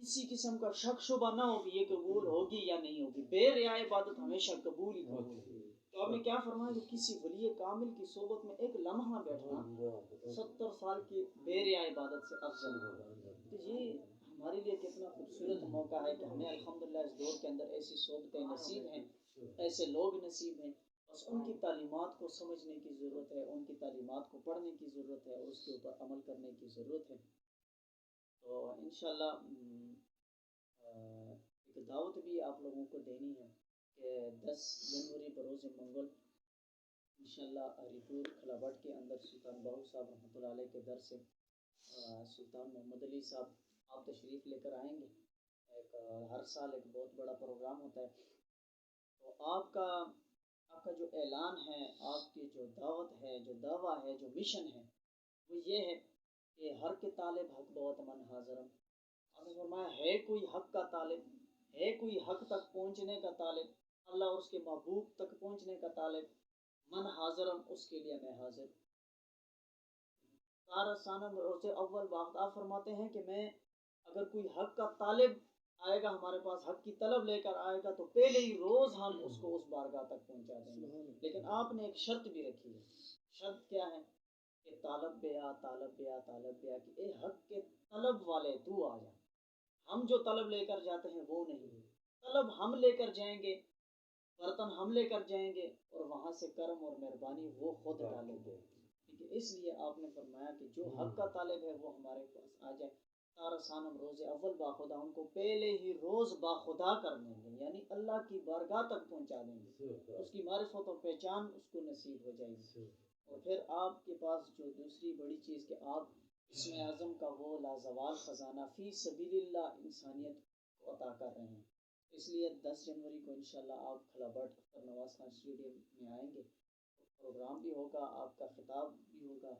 किसी किस्म का शक शुबा ना हो कि ये कबूल होगी या नहीं होगी। बेरिया इबादत हमेशा कबूल ही कबूल है। तो आपने क्या फरमाया कि किसी वली कामिल की सोबत में एक लम्हा बैठना 70 साल की बेरिया इबादत से अफजल है। तो ये हमारे लिए कितना खूबसूरत मौका है कि हमें अल्हम्दुलिल्लाह इस दौर के अंदर ऐसी सोबतें नसीब हैं, ऐसे लोग नसीब हैं। बस उनकी तालीमात को समझने की ज़रूरत है, उनकी तालीमात को पढ़ने की ज़रूरत है और उसके ऊपर अमल करने की ज़रूरत है। तो इंशाअल्लाह एक दावत भी आप लोगों को देनी है कि 10 जनवरी बरोज़ मंगल इंशाअल्लाह हरीपुर खलाबट के अंदर सुल्तान बाहू साहब रहमतुल्लाह अलैह के दर से सुल्तान मोहम्मद अली साहब आप तशरीफ़ लेकर आएंगे। एक हर साल एक बहुत बड़ा प्रोग्राम होता है। तो आपका जो ऐलान है, आपकी जो दावत है, जो दावा है, जो मिशन है, वो ये है कि हर के तालिब हक बहुत मन हाज़रम। आपने फरमाया है कोई हक का तालिब, है कोई हक तक पहुँचने का तालिब, अल्लाह और उसके महबूब तक पहुँचने का तालिब, मन हाज़रम उसके लिए मैं हाजिर। तारा सानम रोज़े अव्वल वक्त आप फरमाते हैं कि मैं अगर कोई हक का तालिब आएगा हमारे पास, हक की तलब लेकर आएगा, तो पहले ही रोज़ हम उसको उस बारगाह तक पहुँचा देंगे। लेकिन आपने एक शर्त भी रखी है। शर्त क्या है कि तालब बेया तालब बेया तालब बेया कि ए हक के तलब वाले तू आ जा। हम जो तलब लेकर जाते हैं वो नहीं, तलब हम लेकर जाएंगे, बर्तन हम लेकर जाएंगे और वहाँ से करम और मेहरबानी वो खुद डालेंगे। ठीक है, इसलिए आपने फरमाया कि जो हक का तालिब है वो हमारे पास आ जाए। तारसानम रोज़े अव्वल बाखुदा उनको पहले ही रोज़ बाखुदा कर देंगे, यानी अल्लाह की बारगाह तक पहुँचा देंगे, उसकी मारिफत और पहचान उसको नसीब हो जाएगी। और फिर आपके पास जो दूसरी बड़ी चीज़ कि आप इसमें आज़म का वो लाजवाल ख़जाना फ़ी सबीलिल्लाह इंसानियत को अता कर रहे हैं। इसलिए 10 जनवरी को इंशाल्लाह आप खलाबट अख्तर नवाज़ खान स्टेडियम में आएंगे, प्रोग्राम भी होगा, आपका खिताब भी होगा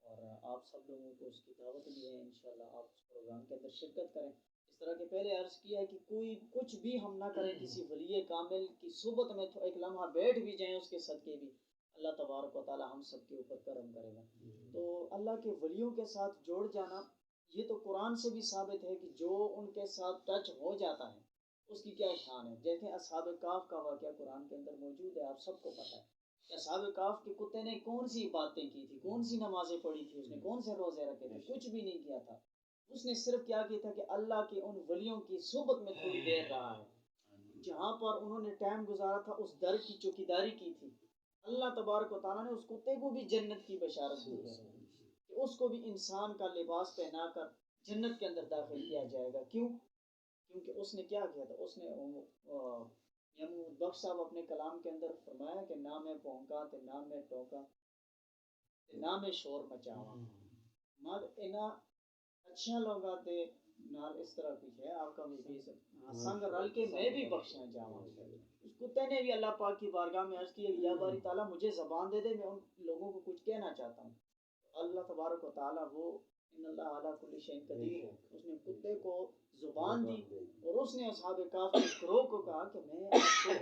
और आप सब लोगों को उसकी दावत भी है। इंशाल्लाह आप उस प्रोग्राम के अंदर शिरकत करें। इस तरह के पहले अर्ज़ किया है कि कोई कुछ भी हम ना करें, किसी वली कामिल की सोबत में तो एक लम्हा बैठ भी जाएँ, उसके सदक़े भी अल्लाह तबारक व तआला हम सब के ऊपर करम करेगा। तो अल्लाह के वलियों के साथ जोड़ जाना, ये तो कुरान से भी साबित है कि जो उनके साथ टच हो जाता है उसकी क्या शान है। देखें असहाब काफ का वाक़या कुरान के अंदर मौजूद है, आप सबको पता है कि असहाब काफ के कुत्ते ने कौन सी बातें की थी, कौन सी नमाजें पढ़ी थी, उसने कौन से रोज़े रखे थे, कुछ भी नहीं किया था। उसने सिर्फ क्या किया था कि अल्लाह के उन वलियों की सोबत में थोड़ी देर रहा है, जहाँ पर उन्होंने टाइम गुजारा था उस दर की चौकीदारी की थी। अल्लाह तबारक व तआला ने उस कुत्ते को भी जन्नत की बशारत दी है कि उसको भी इंसान का लिबास पहनाकर जन्नत के अंदर दाखिल किया जाएगा। क्यों? क्योंकि उसने क्या किया था, उसने महमूद बख्श साहब अपने कलाम के अंदर फरमाया कि ना मैं भौंका ते ना मैं टोका ते ना मैं शोर मचावा, मगर इना अच्छा लोगा ते नाल इस तरह कुछ है आपका भी संग रल के मैं भी बख्शना चाहूँ। उस कुत्ते ने भी अल्लाह पाक की बारगाह में अर्ज़ किया या बारी ताला मुझे ज़बान दे दे, मैं उन लोगों को कुछ कहना चाहता हूँ। अल्लाह तबारक व तआला वो इन्नल्लाह अला कुल्ली शैइन कदीर है, उसने कुत्ते को ज़ुबान दी और उसने असहाब काफ के गिरोह को कहा कि मैं आपको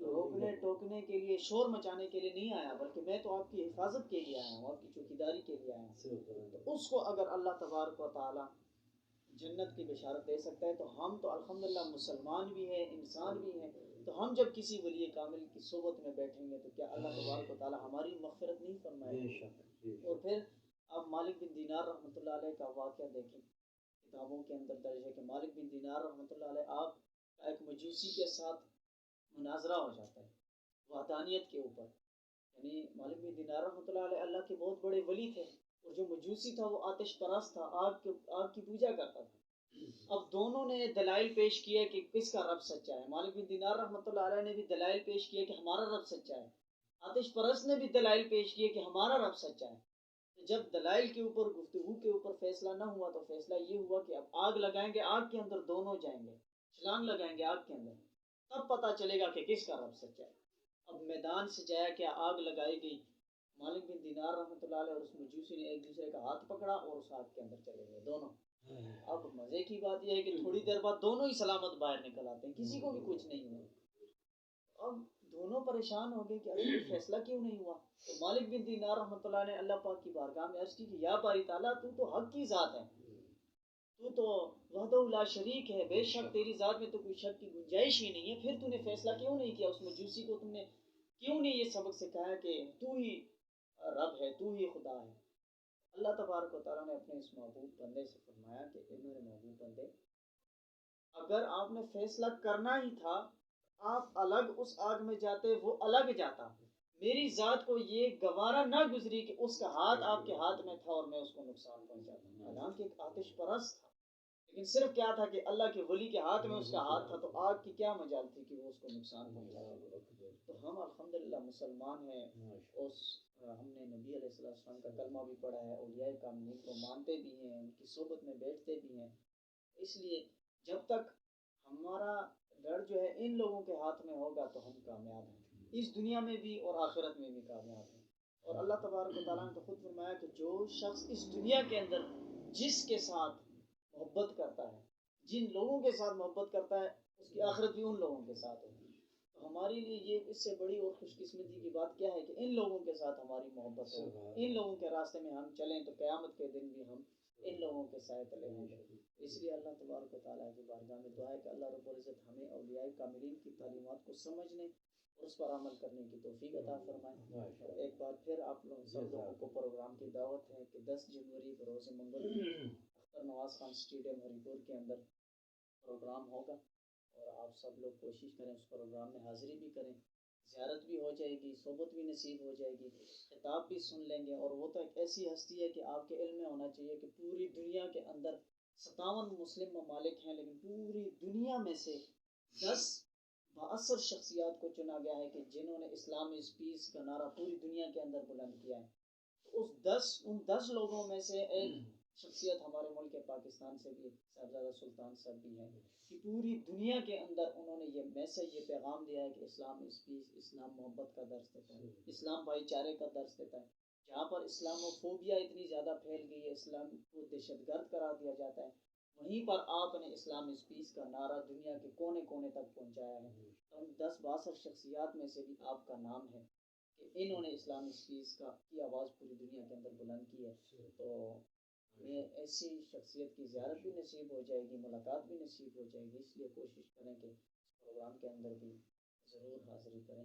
रोकने टोकने के लिए, शोर मचाने के लिए नहीं आया, बल्कि मैं तो आपकी हिफाजत के लिए आया हूँ, आपकी चौकीदारी के लिए आया हूँ। तो उसको अगर अल्लाह तबारक व तआला जन्नत की बशारत दे सकता है तो हम तो अल्हम्दुलिल्लाह मुसलमान भी हैं, इंसान भी हैं। तो हम जब किसी वली कामिल की सोबत में बैठेंगे तो क्या अल्लाह तबारक व तआला हमारी मग़फ़िरत नहीं फरमाएगा। और फिर अब मालिक बिन दीनार रहमतुल्लाह अलैह का वाक़या देखें, किताबों के अंदर दर्ज है कि मालिक बिन दीनार रहमतुल्लाह अलैह आप का एक मजूसी के साथ मुनाजरा हो जाता है वहदानियत के ऊपर। यानी मालिक बिन दीनार रहमतुल्लाह अलैह अल्लाह के बहुत बड़े वली थे और जो मजूसी था वो आतिश परस्त था, आग की पूजा करता था। अब दोनों ने दलाइल पेश किए कि किसका रब सच्चा है। मालिक बिन दीनार रहमतुल्लाह अलैह ने भी दलाइल पेश किए कि हमारा रब सच्चा है, आतिश परस्त ने भी दलाइल पेश किए कि हमारा रब सच्चा है। तो जब दलाइल के ऊपर, गुफ्तगू के ऊपर फैसला ना हुआ तो फैसला ये हुआ कि अब आग लगाएंगे, आग के अंदर दोनों जाएंगे, छलांग लगाएंगे आग के अंदर, तब पता चलेगा कि किसका रब सच्चा है। अब मैदान से जाया क्या, आग लगाई गई, मालिक बिन दीनार रहमतुल्लाह अलैह और उस मजूसी ने एक दूसरे का हाथ पकड़ा और उस आग के अंदर चले गए दोनों। अब मजे की बात यह है कि थोड़ी देर बाद दोनों ही सलामत बाहर निकल आते हैं, किसी को भी कुछ नहीं हुआ। अब दोनों परेशान हो गए कि अरे फैसला क्यों नहीं हुआ। तो मालिक बिन दीनार रहमतुल्लाह ने अल्लाह पाक की बारगाह में अर्ज़ की कि या बारी ताला तू तो हक की ज़ात है, तू तो वहदहु ला शरीक है, बेशक तेरी ज़ात में तो कोई शक की गुंजाइश ही नहीं है, फिर तूने फैसला क्यों नहीं किया? उस मजूसी को तुमने क्यों नहीं ये सबक सिखाया कि तू ही रब है, तू ही खुदा है? अल्लाह तबारक व तआला ने अपने इस महबूब बंदे से फरमाया कि ए मेरे महबूब बंदे, अगर आपने फैसला करना ही था, आप अलग उस आग में जाते, वो अलग जाता। मेरी ज़ात को ये गवारा ना गुजरी कि उसका हाथ आपके हाथ में था और मैं उसको नुकसान पहुंचाता। हालांकि एक आतिश परस्त था, लेकिन सिर्फ क्या था कि अल्लाह के वली के हाथ में उसका हाथ था, तो आग की क्या मजाल थी कि वो उसको नुकसान पहुंचाए। तो हम अल्हम्दुलिल्लाह मुसलमान हैं, उस हमने नबी अलैहिस्सलाम का कलमा भी पढ़ा है, औलिया कामिलीन को मानते भी हैं, उनकी सोबत में बैठते भी हैं। इसलिए जब तक हमारा डर जो है इन लोगों के हाथ में होगा तो हम कामयाब हैं, इस दुनिया में भी और आखिरत में भी कामयाब हैं। और अल्लाह तबारक व तआला ने तो खुद फरमाया कि जो शख्स इस दुनिया के अंदर जिसके साथ मोहब्बत करता है, जिन लोगों के साथ मोहब्बत करता है, उसकी आखिरत भी उन लोगों के साथ होती है। तो हमारे लिए ये इससे बड़ी और खुशकिस्मती की बात क्या है कि इन लोगों के साथ हमारी मोहब्बत हो, इन लोगों के रास्ते में हम चलें, तो क़यामत के दिन भी हम इन लोगों के साथ तले होंगे। इसलिए अल्लाह तबारक व तआला की बारगाह में दुआ है कि अल्लाह रब्बुल इज़्ज़त हमें औलिया कामिलीन की तालीमात को समझने और उस पर अमल करने की तौफीक अता फरमाए। और एक बार फिर आप लोग सब लोगों को प्रोग्राम की दावत है कि 10 जनवरी बरोज़ मंगल अख्तर नवाज खान स्टेडियम हरीपुर के अंदर प्रोग्राम होगा, और आप सब लोग कोशिश करें उस प्रोग्राम में हाज़िरी भी करें, ज़ियारत भी हो जाएगी, सोबत भी नसीब हो जाएगी, खिताब भी सुन लेंगे। और वो तो एक ऐसी हस्ती है कि आपके इल्म में होना चाहिए कि पूरी दुनिया के अंदर 57 मुस्लिम ममालिक हैं, लेकिन पूरी दुनिया में से 10 बाअसर शख्सियात को चुना गया है कि जिन्होंने इस्लाम इज़ पीस का नारा पूरी दुनिया के अंदर बुलंद किया है। तो उन 10 लोगों में से एक शख्सियत हमारे मुल्क पाकिस्तान से भी साहबजादा सुल्तान साहब भी हैं कि पूरी दुनिया के अंदर उन्होंने ये मैसेज, ये पैगाम दिया है कि इस्लाम इज़ पीस, इस्लाम मोहब्बत का दर्स देता है, इस्लाम भाईचारे का दर्स देता है। जहाँ पर इस्लामोफोबिया इतनी ज़्यादा फैल गई है, इस्लाम को दहशतगर्द करार दिया जाता है, वहीं पर आपने इस्लाम इज़ पीस का नारा दुनिया के कोने कोने तक पहुँचाया है। तो उन 10-62 शख्सियात में से भी आपका नाम है कि इन्होंने इस्लाम इज़ पीस की आवाज़ पूरी दुनिया के अंदर बुलंद की है। तो हमें ऐसी शख्सियत की ज़ियारत भी नसीब हो जाएगी, मुलाकात भी नसीब हो जाएगी। इसलिए कोशिश करें कि इस प्रोग्राम के अंदर भी ज़रूर हाज़िरी करें।